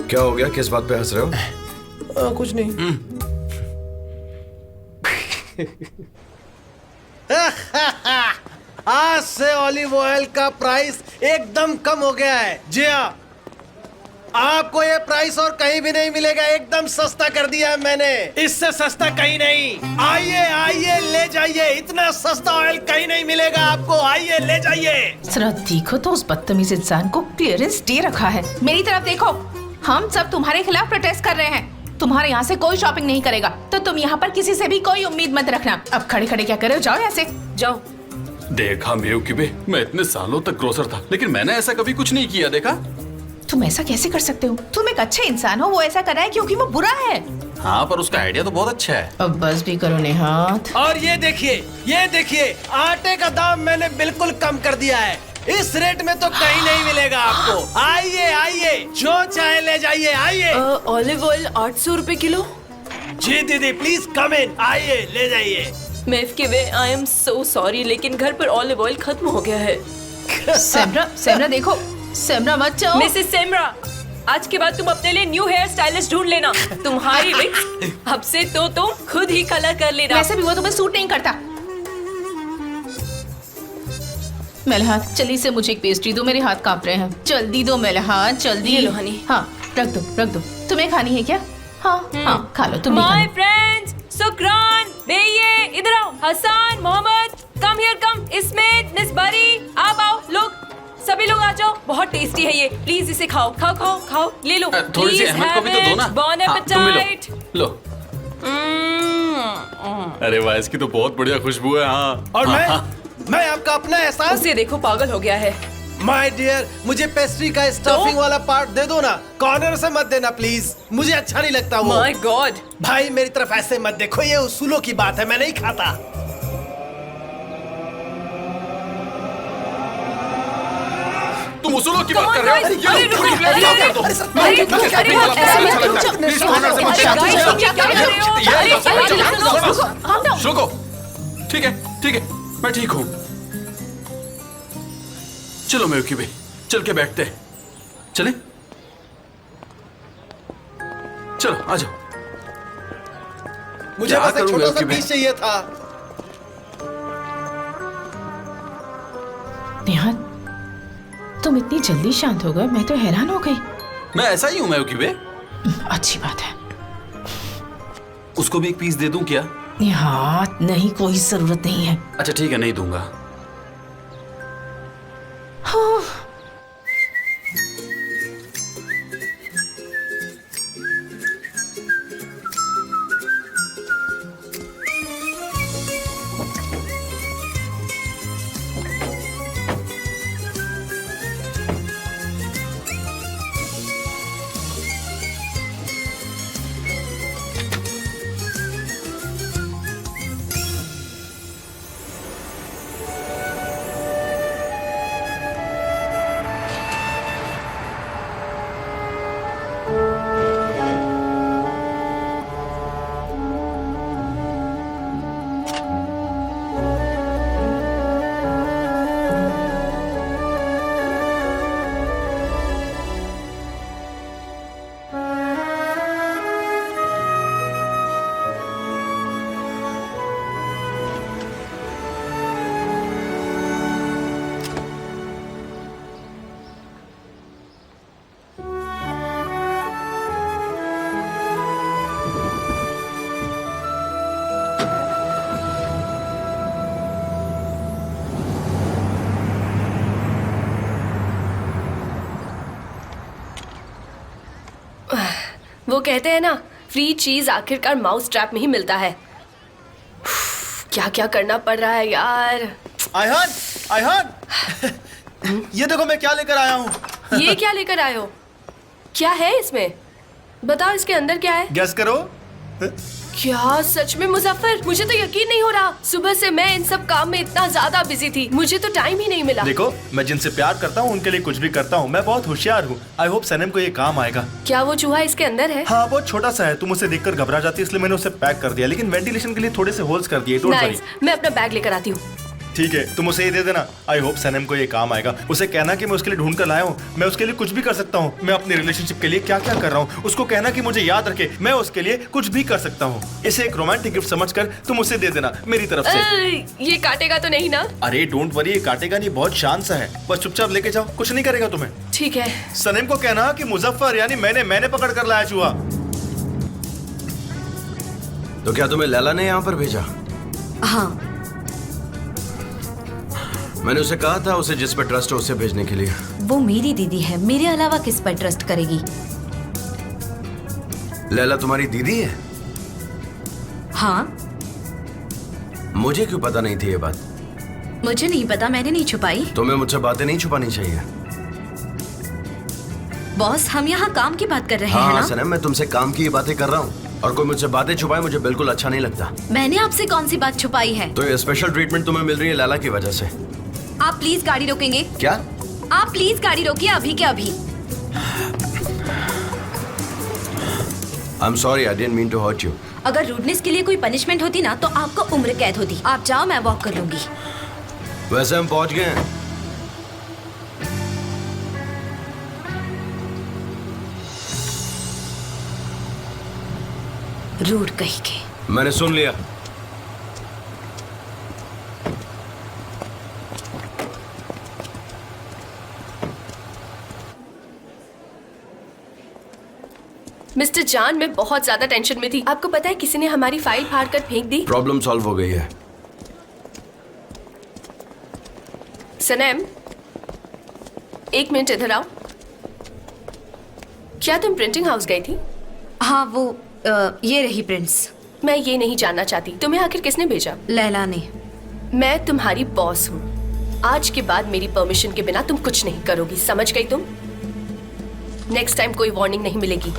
क्या हो गया? किस बात पे हंस रहे हो? कुछ नहीं। आज से ऑलिव ऑयल का प्राइस एकदम कम हो गया है। जी हाँ, आपको ये प्राइस और कहीं भी नहीं मिलेगा। एकदम सस्ता कर दिया है मैंने। इससे सस्ता कहीं नहीं। आइए आइए ले जाइए। इतना सस्ता ऑयल कहीं नहीं मिलेगा आपको। आइए ले जाइए। जरा देखो तो उस बदतमीज इंसान को क्लियरेंस डे रखा है। मेरी तरफ देखो, हम सब तुम्हारे खिलाफ प्रोटेस्ट कर रहे हैं। तुम्हारे यहाँ से कोई शॉपिंग नहीं करेगा तो तुम यहाँ पर किसी से भी कोई उम्मीद मत रखना। अब खड़े खड़े क्या कर रहे हो? जाओ यहाँ से, जाओ। देखा मेवक्यूबे, मैं इतने सालों तक ग्रोसर था लेकिन मैंने ऐसा कभी कुछ नहीं किया। देखा? तुम ऐसा कैसे कर सकते हो? तुम एक अच्छे इंसान हो, वो ऐसा कर रहा है क्योंकि वो बुरा है। हाँ, पर उसका आइडिया तो बहुत अच्छा है। अब बस भी करो नेहात। और ये देखिए, आटे का दाम मैंने बिल्कुल कम कर दिया है। इस रेट में तो कहीं नहीं मिलेगा आपको। आइए आइए, जो चाहे ले जाइए। आइए। ऑलिव ऑयल 800 रुपए किलो। जी दीदी, प्लीज कम इन। आइए ले जाइए। मेवक्यूबे, आई एम सो सॉरी लेकिन घर पर ऑलिव ऑयल खत्म हो गया है। सेमरा देखो, सेमरा मत जाओ। मिसेस सेमरा, आज के बाद तुम अपने लिए न्यू हेयर स्टाइलिस्ट ढूंढ लेना। तुम्हारी विग्स अब से तो तुम खुद ही कलर कर लेना। वैसे भी वो तुम्हें सूट नहीं करता। मेलहात, जल्दी से मुझे एक पेस्ट्री दो, मेरे हाथ कांप रहे हैं। जल्दी दो मेलहात, जल्दी। ये लो हनी। हाँ, रख दो। तुम्हें खानी है क्या? हाँ, खा लो तुम। माय फ्रेंड्स, सुकरान, बेये, इधर आओ। Hasan, Mohammed, come here, come. Ismet, miss बरी, आप आओ। लोग, सभी लोग आ जाओ। बहुत टेस्टी है ये। प्लीज इसे खाओ। ले लो। थोड़ी सी अहमद को भी तो दो ना। बॉन हाँ, तुम भी एपेटाइट। लो। अरे वाह, इसकी तो बहुत बढ़िया खुशबू है। हाँ। और मैं आपका अपना एहसास। उसे देखो, पागल हो गया है। माय डियर, मुझे पेस्ट्री का स्टफिंग वाला पार्ट दे दो ना। कॉर्नर से मत देना प्लीज, मुझे अच्छा नहीं लगता वो। My God. भाई मेरी तरफ ऐसे मत देखो, ये उसूलों की बात है, मैं नहीं खाता। तुम उसूलों की बात कर रहे हो? रुको। ठीक है, मैं ठीक हूँ। चलो मेवक्यूबे, चल के बैठते हैं। चले? चलो आ जाओ। मुझे बस एक छोटा सा पीस चाहिए था। नेहात, तुम इतनी जल्दी शांत हो गए, मैं तो हैरान हो गई। मैं ऐसा ही हूँ मेवक्यूबे। अच्छी बात है। उसको भी एक पीस दे दूं क्या? नेहात, नहीं, कोई जरूरत नहीं है। अच्छा ठीक है, नहीं दूंगा। हाँ। वो कहते हैं ना, फ्री चीज आखिरकार माउस ट्रैप में ही मिलता है। क्या क्या करना पड़ रहा है यार। आयहान, आयहान, ये देखो मैं क्या लेकर आया हूँ। ये क्या लेकर आए हो? क्या है इसमें? बताओ इसके अंदर क्या है? गेस करो। क्या सच में मुजफ्फर? मुझे तो यकीन नहीं हो रहा। सुबह से मैं इन सब काम में इतना ज्यादा बिजी थी, मुझे तो टाइम ही नहीं मिला। देखो, मैं जिनसे प्यार करता हूँ उनके लिए कुछ भी करता हूँ। मैं बहुत होशियार हूँ। आई होप सनम को ये काम आएगा। क्या वो चूहा इसके अंदर है? हाँ, बहुत छोटा सा है। तुम उसे देखकर घबरा जाती है, इसलिए मैंने उसे पैक कर दिया, लेकिन वेंटिलेशन के लिए थोड़े से होल्स कर दिए। Don't worry. नाइस, मैं अपना बैग लेकर आती हूँ। ठीक है, तुम उसे ये दे देना। आई होप सनम को ये काम आएगा। उसे कहना कि मैं उसके लिए ढूंढ कर लाया हूँ। मैं उसके लिए कुछ भी कर सकता हूँ। मैं अपनी रिलेशनशिप के लिए क्या क्या कर रहा हूँ उसको कहना कि मुझे याद रखे। मैं उसके लिए कुछ भी कर सकता हूँ। इसे एक रोमांटिक गिफ्ट समझकर तुम उसे दे देना मेरी तरफ से। ये काटेगा तो नहीं ना? अरे डोंट वरी, ये काटेगा नहीं, बहुत शांत सा है। बस चुपचाप लेके जाओ, कुछ नहीं करेगा तुम्हें। ठीक है। सनम को कहना कि मुजफ्फर यानी मैंने पकड़ कर लाया चूहा। तो क्या तुम्हें लैला ने यहाँ पर भेजा? हाँ, मैंने उसे कहा था उसे जिस पर ट्रस्ट हो उसे भेजने के लिए। वो मेरी दीदी है, मेरे अलावा किस पर ट्रस्ट करेगी? लैला तुम्हारी दीदी है? हाँ। मुझे क्यों पता नहीं थी ये बात? मुझे नहीं पता, मैंने नहीं छुपाई। तुम्हें मुझसे बातें नहीं छुपानी चाहिए। बॉस, हम यहाँ काम की बात कर रहे हैं हाँ ना? सनम, मैं तुमसे काम की बातें कर रहा हूँ और कोई मुझसे बातें छुपाए मुझे बिल्कुल अच्छा नहीं लगता। मैंने आपसे कौन सी बात छुपाई है? तो ये स्पेशल ट्रीटमेंट तुम्हें मिल रही है लैला की वजह से। आप प्लीज गाड़ी रोकेंगे? क्या? आप प्लीज गाड़ी रोकिए अभी के अभी। I'm sorry, I didn't mean to hurt you. अगर रूडनेस के लिए कोई पनिशमेंट होती ना तो आपको उम्र कैद होती। आप जाओ, मैं वॉक कर लूंगी। वैसे हम पहुंच गए हैं। रूड कहीं के। मैंने सुन लिया। मिस्टर जान, मैं बहुत ज्यादा टेंशन में थी। आपको पता है किसी ने हमारी फाइल फाड़ कर फेंक दी। प्रॉब्लम सॉल्व हो गई है। सनम, एक मिनट इधर आओ। क्या तुम प्रिंटिंग हाउस गई थी? हाँ, वो ये रही प्रिंट्स। मैं ये नहीं जानना चाहती तुम्हें आखिर किसने भेजा। लैला ने। मैं तुम्हारी बॉस हूँ। आज के बाद मेरी परमिशन के बिना तुम कुछ नहीं करोगी, समझ गई तुम? नेक्स्ट टाइम कोई वार्निंग नहीं मिलेगी।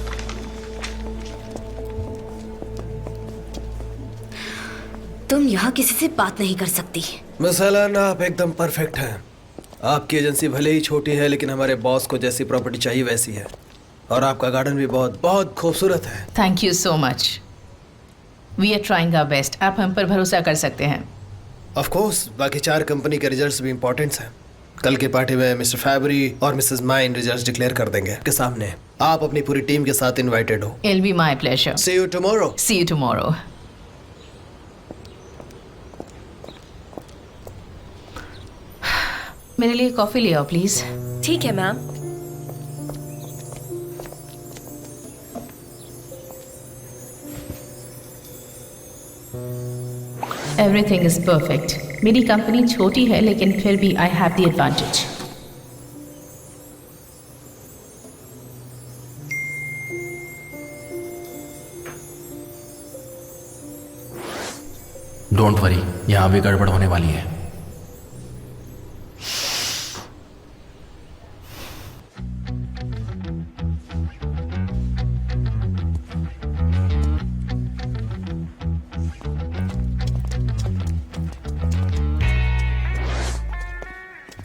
तुम यहाँ किसी से बात नहीं कर सकती। मसाला ना, आप एकदम परफेक्ट हैं। आपकी एजेंसी भले ही छोटी है लेकिन हमारे बॉस को जैसी प्रॉपर्टी चाहिए वैसी है। और आपका गार्डन भी बहुत बहुत खूबसूरत है। Thank you so much. We are trying our best. आप हम पर भरोसा कर सकते हैं। ऑफ कोर्स, बाकी 4 कंपनी के रिजल्ट्स भी इंपॉर्टेंट हैं। कल की पार्टी में मिस्टर फैबरी और मिसेस माइन रिजल्ट्स डिक्लेयर कर देंगे के सामने। आप अपनी पूरी टीम के साथ इनवाइटेड हो। It'll be my pleasure. See you tomorrow. See you tomorrow. मेरे लिए कॉफी ले आओ प्लीज। ठीक है मैम। Everything is perfect. मेरी कंपनी छोटी है लेकिन फिर भी I have the advantage. Don't worry, यहाँ भी गड़बड़ होने वाली है।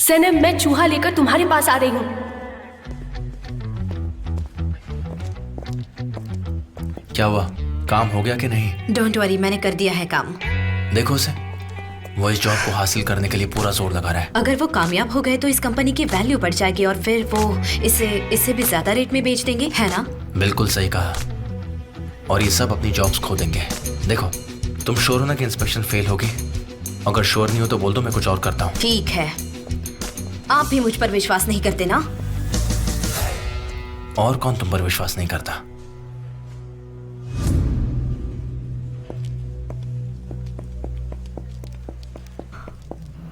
सनम, मैं चूहा लेकर तुम्हारे पास आ रही हूँ। क्या हुआ, काम हो गया कि नहीं? डोंट वरी, मैंने कर दिया है काम। देखो उसे, वो इस जॉब को हासिल करने के लिए पूरा जोर लगा रहा है। अगर वो कामयाब हो गए तो इस कंपनी की वैल्यू बढ़ जाएगी और फिर वो इससे भी ज्यादा रेट में बेच देंगे, है ना? बिल्कुल सही कहा। और ये सब अपनी जॉब्स खो देंगे। देखो, तुम श्योर हो ना कि इंस्पेक्शन फेल होगी? अगर श्योर नहीं हो तो बोल दो, मैं कुछ और करता हूँ। ठीक है, आप भी मुझ पर विश्वास नहीं करते ना? और कौन तुम पर विश्वास नहीं करता?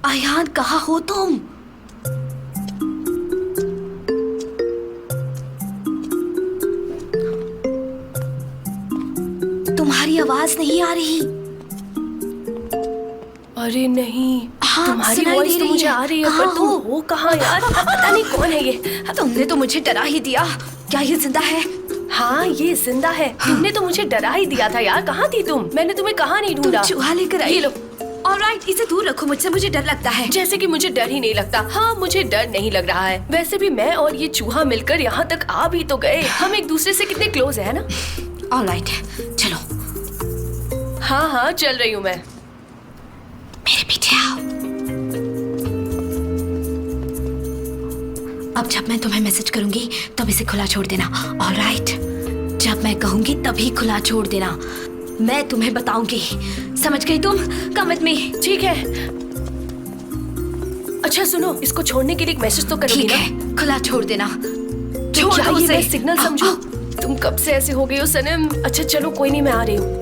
आयान, कहाँ हो तुम? आवाज नहीं आ रही। अरे नहीं, हाँ, तुम्हारी सुनाई वॉइस दे तो रही मुझे है। आ रही है, कहाँ पर तुम हो? हो कहाँ यार? पता नहीं कौन है ये। तुमने तो मुझे डरा ही दिया। क्या ये जिंदा है? हाँ, ये जिंदा है। तुमने तो मुझे डरा ही दिया था यार। कहाँ थी तुम? मैंने तुम्हें कहाँ नहीं तुम ढूंढा। चूहा लेकर आई। ये लो। ऑलराइट, इसे दूर रखो मुझसे, मुझे डर लगता है। जैसे कि मुझे डर ही नहीं लगता। हाँ, मुझे डर नहीं लग रहा है। वैसे भी मैं और ये चूहा मिलकर यहाँ तक आ भी तो गए। हम एक दूसरे से कितने क्लोज है ना? ऑलराइट, चलो हाँ हाँ, चल रही हूँ मैं। मेरे पीछे आओ। अब जब मैं तुम्हें मैसेज करूंगी तब इसे खुला छोड़ देना। ऑलराइट, जब मैं कहूंगी तभी खुला छोड़ देना। मैं तुम्हें बताऊंगी, समझ गई तुम? Come with me. ठीक है। अच्छा सुनो, इसको छोड़ने के लिए एक मैसेज तो करोगी ठीक ना? है, खुला छोड़ देना। तो छोड़ क्या दो ये उसे। मैं सिग्नल समझूं? तुम कब से ऐसे हो गई हो सनम? अच्छा चलो, कोई नहीं, मैं आ रही हूँ।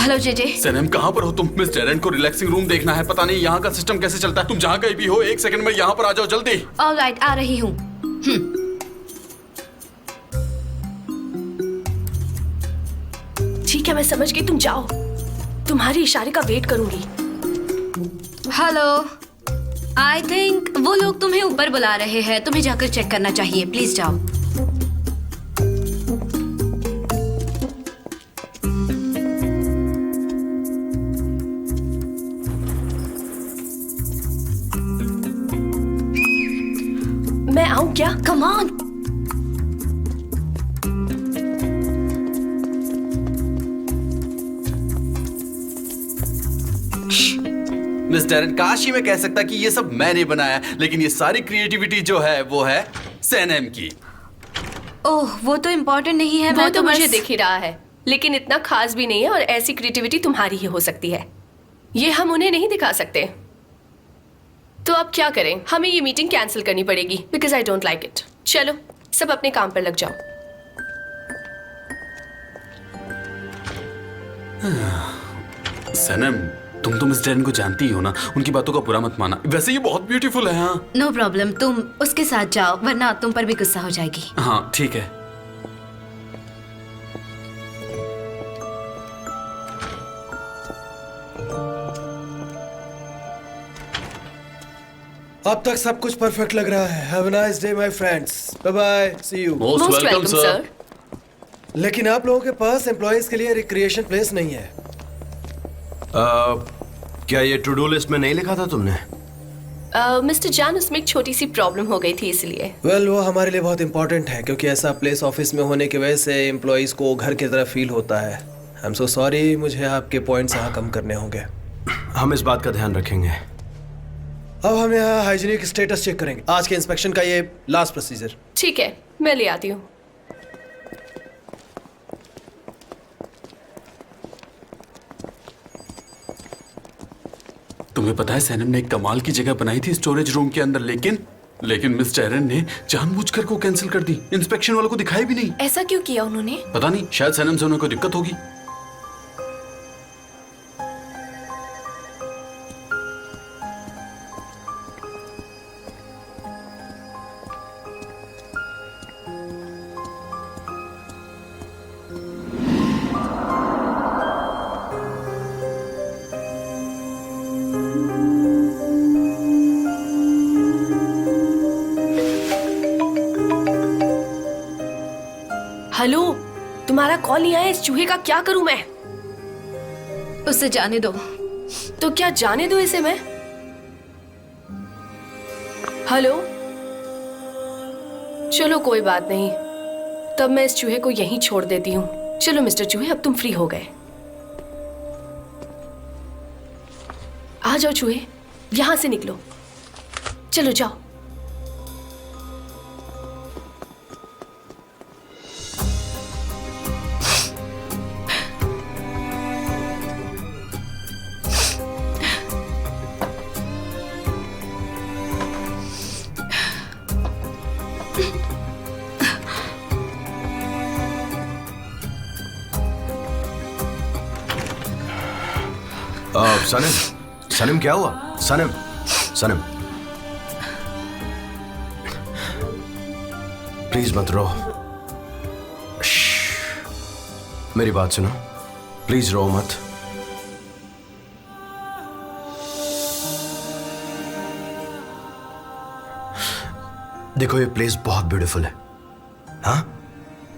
Hello JJ. सनम कहाँ पर हो तुम? मिस डेरेन को रिलैक्सिंग रूम देखना है। पता नहीं यहाँ का सिस्टम कैसे चलता है। तुम जहाँ कहीं भी हो, 1 सेकंड में यहाँ पर आ जाओ जल्दी। ऑलराइट, आ रही हूँ। ठीक है, मैं समझ गई, तुम जाओ। तुम्हारी इशारे का वेट करूंगी। हेलो, आई थिंक वो लोग तुम्हें ऊपर बुला रहे हैं। तुम्हें जाकर चेक करना चाहिए। प्लीज जाओ। मैं आऊं क्या? Come on. मिस डेरेन, काश ही मैं कह सकता कि ये सब मैंने बनाया, लेकिन ये सारी क्रिएटिविटी जो है वो है सनम की। ओह, वो तो इम्पोर्टेंट नहीं है। वो मैं तो मुझे बस- दिख ही रहा है, लेकिन इतना खास भी नहीं है। और ऐसी क्रिएटिविटी तुम्हारी ही हो सकती है। ये हम उन्हें नहीं दिखा सकते। तो अब क्या करें? हमें ये मीटिंग कैंसिल करनी पड़ेगी, because I don't like it. चलो, सब अपने काम पर लग जाओ। सनम, तुम तो मिस डेरेन को जानती ही हो ना। उनकी बातों का बुरा मत माना। वैसे ये बहुत ब्यूटीफुल है। हाँ नो प्रॉब्लम, तुम उसके साथ जाओ, वरना तुम पर भी गुस्सा हो जाएगी। हाँ, ठीक है। अब तक सब कुछ परफेक्ट लग रहा है। Have a nice day my friends. Bye bye, see you. Most welcome sir. लेकिन आप लोगों के पास एम्प्लॉयज के लिए रिक्रिएशन प्लेस नहीं है। क्या ये टू डू लिस्ट में नहीं लिखा था तुमने? मिस्टर जान, उसमें एक छोटी सी प्रॉब्लम हो गई थी, इसलिए। वेल, वो हमारे लिए बहुत इंपॉर्टेंट है, क्योंकि ऐसा प्लेस ऑफिस में होने की वजह से एम्प्लॉयज को घर की तरह फील होता है। आई एम सो सॉरी, मुझे आपके पॉइंट्स यहाँ कम करने होंगे। हम इस बात का ध्यान रखेंगे। अब हम यहाँ हाइजीनिक स्टेटस चेक करेंगे। आज के इंस्पेक्शन का ये लास्ट प्रोसीजर। ठीक है, मैं ले आती हूँ। तुम्हें पता है सनम ने एक कमाल की जगह बनाई थी स्टोरेज रूम के अंदर, लेकिन मिस डेरेन ने जानबूझकर को कैंसिल कर दी। इंस्पेक्शन वालों को दिखाई भी नहीं। ऐसा क्यों किया उन्होंने? पता नहीं, शायद सनम से उन्हें कोई दिक्कत होगी। हेलो, तुम्हारा कॉल नहीं आया। इस चूहे का क्या करूं मैं? उसे जाने दो। तो क्या जाने दो इसे मैं? हेलो, चलो कोई बात नहीं, तब मैं इस चूहे को यहीं छोड़ देती हूँ। चलो मिस्टर चूहे, अब तुम फ्री हो गए। आ जाओ चूहे, यहां से निकलो। चलो जाओ। सनम, सनम क्या हुआ? सनम, सनम, प्लीज मत रो। मेरी बात सुनो, प्लीज रो मत। देखो ये प्लेस बहुत ब्यूटीफुल है, हाँ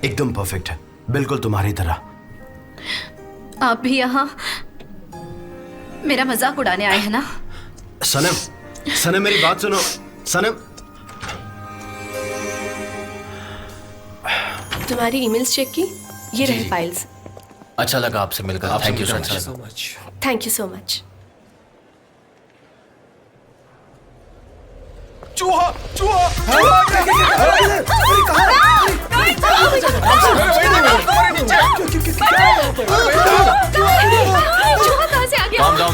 एकदम परफेक्ट है, बिल्कुल तुम्हारी तरह। आप भी यहाँ मेरा मजाक उड़ाने आए हैं ना? सनम, सनम मेरी बात सुनो। सनम, तुम्हारी ईमेल्स चेक की? ये रहे फाइल्स। अच्छा लगा आपसे मिलकर। Thank you so much. Thank you so much. चूहा चूहा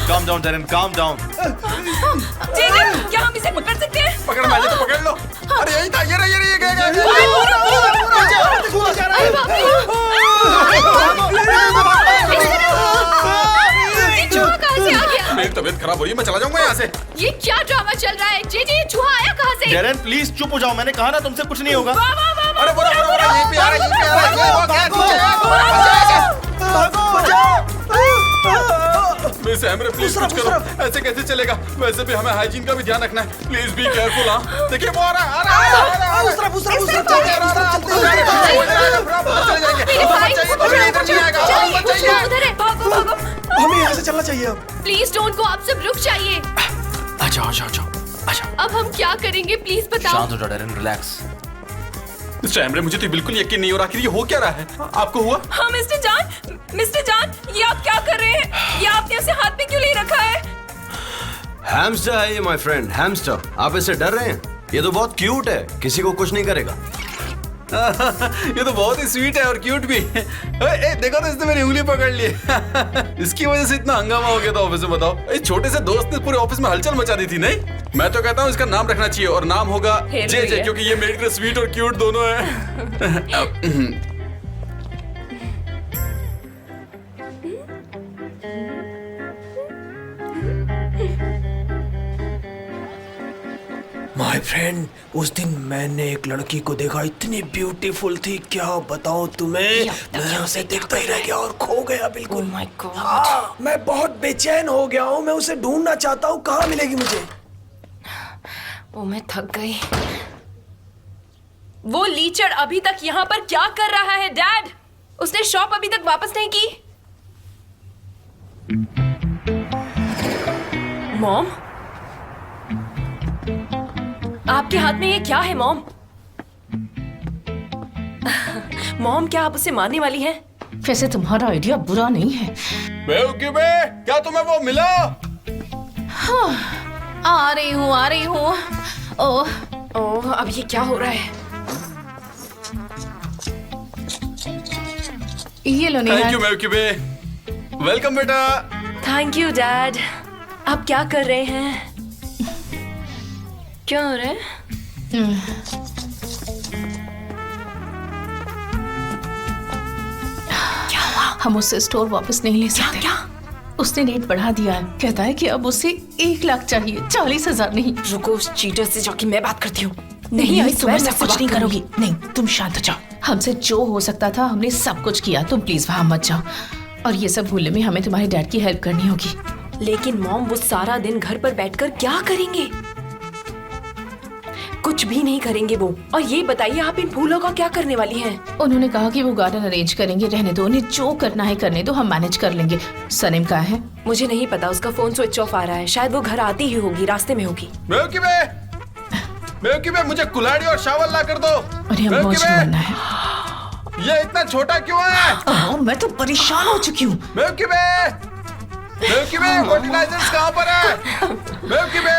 Calm down, Darren, calm down. क्या हम इसे पकड़ सकते हैं? पकड़, मैं तो पकड़ लो। अरे यही था, ये रहा, ये गया। चूहा कहाँ से आ गया? मेरी तबीयत खराब हो रही है, मैं चला जाऊंगा यहाँ से। ये क्या ड्रामा चल रहा है? जी जी, चूहा आया कहाँ से? Darren, प्लीज चुप हो जाओ, मैंने कहा ना तुमसे कुछ नहीं होगा। अरे बोला यहीं पे आ रहा है। सैमरे प्लीज कुछ करो, ऐसे कैसे चलेगा? वैसे भी हमें हाइजीन का भी ध्यान रखना है। Please be careful. हाँ देखिए वो आ रहा है। हमें यहाँ से चलना चाहिए अब। प्लीज डोंट गो, आप सब रुक जाइए। अच्छा। अब हम क्या करेंगे? प्लीज बताओ। शांत हो जाओ डैरेन, रिलैक्स। सैमरे मुझे तो बिल्कुल यकीन नहीं हो रहा कि ये हो क्या रहा है। आपको हुआ? हाँ मिस्टर जान, ये आप क्या कर रहे हैं? ये आपने उसे हाथ में क्यों ले रखा है? हैमस्टर है ये माय फ्रेंड, हैमस्टर। आप इससे डर रहे हैं? ये तो बहुत क्यूट है, किसी को कुछ नहीं करेगा। ये तो बहुत ही स्वीट है और क्यूट भी। ए, देखो तो इसने मेरी उंगली पकड़ ली। इसकी वजह से इतना हंगामा हो गया था ऑफिस में। बताओ, इस छोटे से दोस्त ने पूरे ऑफिस में हलचल मचा दी थी। नहीं, मैं तो कहता हूँ इसका नाम रखना चाहिए और नाम होगा जे, क्योंकि ये मेरी तरह स्वीट और क्यूट दोनों है। माय फ्रेंड, उस दिन मैंने एक लड़की को देखा, इतनी ब्यूटीफुल थी, क्या बताऊं तुम्हें। मैं उसे देखता ही रह गया और खो गया बिल्कुल। Oh my God. हाँ, मैं बहुत बेचैन हो गया हूँ, मैं उसे ढूंढना चाहता हूँ, कहाँ मिलेगी मुझे? ओ मैं थक गई। वो लीचड़ अभी तक यहाँ पर क्या कर रहा है डैड? उसने शॉप अभी तक वापस नहीं की। मॉम, आपके हाथ में ये क्या है मॉम? मॉम, क्या आप उसे मारने वाली हैं? वैसे तुम्हारा आइडिया बुरा नहीं है। क्या तुम्हें वो मिला? हाँ, आ रही हूँ। ओह, अब ये क्या हो रहा है? ये लो थैंक यू नेहा। मेवकीबे। वेलकम बेटा। Thank you dad. आप क्या कर रहे हैं? क्या हो रहा है? क्या हुआ? हम उससे स्टोर वापस नहीं ले सकते। क्या? उसने रेट बढ़ा दिया है। कहता है कि अब उसे 1 लाख चाहिए, 40,000 नहीं। रुको, उस चीटर से जाके मैं बात करती हूँ। नहीं, आई तुम स्वेयर ऐसा मैं कुछ बात नहीं करूंगी। करोगी। नहीं, तुम शांत हो जाओ। हमसे जो हो सकता था हमने सब कुछ किया। तुम प्लीज वहां मत जाओ। और ये सब भूलने में हमें तुम्हारे डैड की हेल्प करनी होगी। लेकिन मॉम, वो सारा दिन घर पर बैठकर क्या करेंगे? कुछ भी नहीं करेंगे वो। और ये बताइए, आप इन फूलों का क्या करने वाली हैं? उन्होंने कहा कि वो गार्डन अरेंज करेंगे। रहने दो, उन्हें जो करना है करने दो, हम मैनेज कर लेंगे। सनीम कहाँ है? मुझे नहीं पता, उसका फोन स्विच ऑफ आ रहा है। शायद वो घर आती ही होगी, रास्ते में होगी। मेवकीबे, मुझे कुल्हाड़ी और शावल ला कर दो। अरे हम मौज मरना है। ये इतना छोटा क्यों है? मैं तो परेशान हो चुकी हूँ। मेवकीबे, फर्टिलाइजर्स कहाँ पर है? मेवकीबे,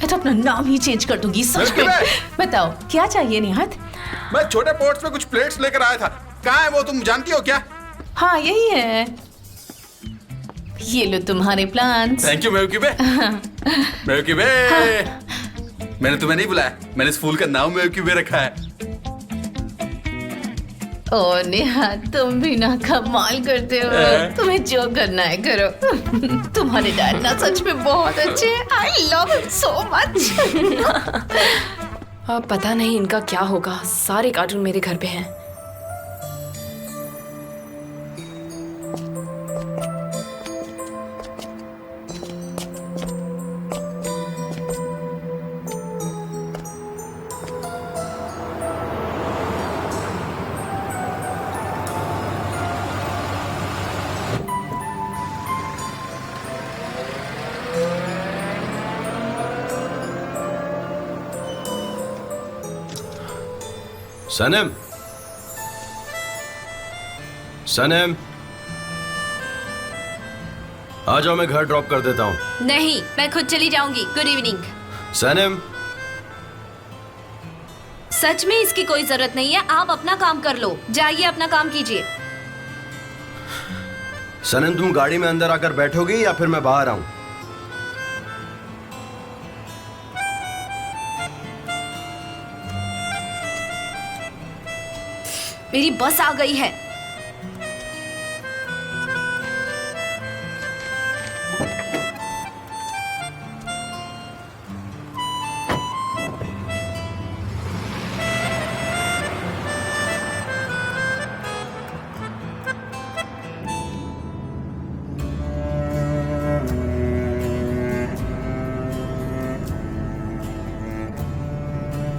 मैं तो अपना नाम ही चेंज कर दूंगी सच में। बताओ क्या चाहिए निहात? मैं छोटे पॉट्स में कुछ प्लेट्स लेकर आया था। कहाँ है वो, तुम जानती हो क्या? हाँ यही है। ये लो तुम्हारे plants. Thank you Mevkibe. Mevkibe, मैंने तुम्हें नहीं बुलाया, मैंने इस फूल का नाम मेवकीबे रखा है। ओ नेहा, तुम भी ना कमाल करते हो। तुम्हें जो करना है करो। तुम्हारे डैड ना सच में बहुत अच्छे हैं। I love him so much. अब पता नहीं इनका क्या होगा, सारे कार्टून मेरे घर पे हैं। सनम, सनम, आ जाओ, मैं घर ड्रॉप कर देता हूँ। नहीं, मैं खुद चली जाऊंगी। Good evening. सनम, सच में इसकी कोई जरूरत नहीं है, आप अपना काम कर लो। जाइए अपना काम कीजिए। सनम, तुम गाड़ी में अंदर आकर बैठोगी या फिर मैं बाहर आऊं? मेरी बस आ गई है।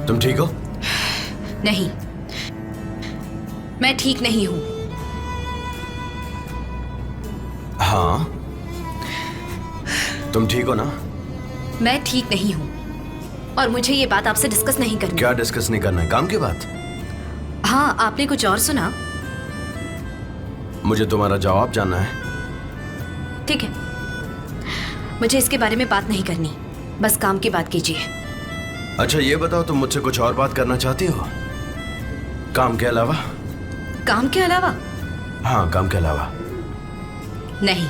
तुम ठीक हो? नहीं, मैं ठीक नहीं हूं। हाँ, तुम ठीक हो ना? मैं ठीक नहीं हूं और मुझे ये बात आपसे डिस्कस नहीं करनी। क्या डिस्कस नहीं करना है? काम की बात? हाँ, आपने कुछ और सुना? मुझे तुम्हारा जवाब जानना है। ठीक है, मुझे इसके बारे में बात नहीं करनी, बस काम की बात कीजिए। अच्छा ये बताओ, तुम मुझसे कुछ और बात करना चाहती हो काम के अलावा? काम के अलावा? हाँ, काम के अलावा। नहीं।